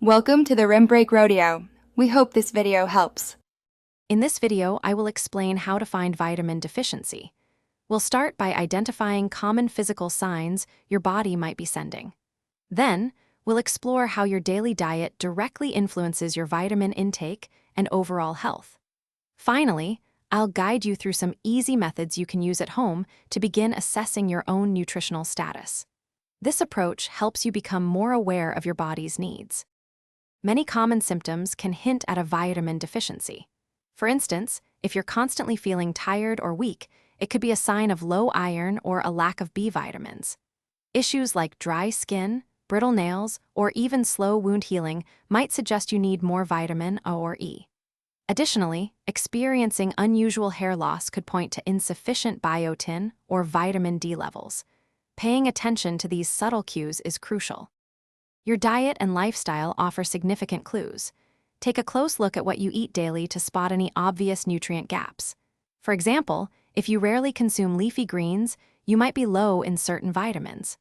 Welcome to the Rim Break Rodeo. We hope this video helps. In this video, I will explain how to find vitamin deficiency. We'll start by identifying common physical signs your body might be sending. Then, we'll explore how your daily diet directly influences your vitamin intake and overall health. Finally, I'll guide you through some easy methods you can use at home to begin assessing your own nutritional status. This approach helps you become more aware of your body's needs. Many common symptoms can hint at a vitamin deficiency. For instance, if you're constantly feeling tired or weak, it could be a sign of low iron or a lack of B vitamins. Issues like dry skin, brittle nails, or even slow wound healing might suggest you need more vitamin A or E. Additionally, experiencing unusual hair loss could point to insufficient biotin or vitamin D levels. Paying attention to these subtle cues is crucial. Your diet and lifestyle offer significant clues. Take a close look at what you eat daily to spot any obvious nutrient gaps. For example, if you rarely consume leafy greens, you might be low in certain vitamins.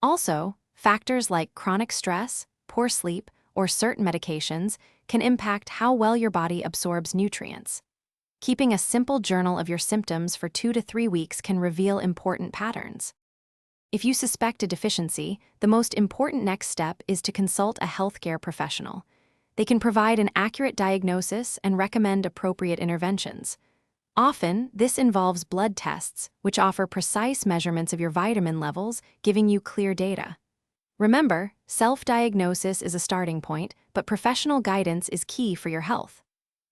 Also, factors like chronic stress, poor sleep, or certain medications can impact how well your body absorbs nutrients. Keeping a simple journal of your symptoms for 2 to 3 weeks can reveal important patterns. If you suspect a deficiency, the most important next step is to consult a healthcare professional. They can provide an accurate diagnosis and recommend appropriate interventions. Often, this involves blood tests, which offer precise measurements of your vitamin levels, giving you clear data. Remember, self-diagnosis is a starting point, but professional guidance is key for your health.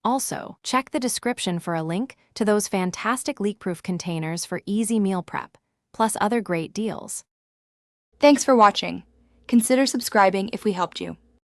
Also, check the description for a link to those fantastic leak-proof containers for easy meal prep, plus other great deals. Thanks for watching. Consider subscribing if we helped you.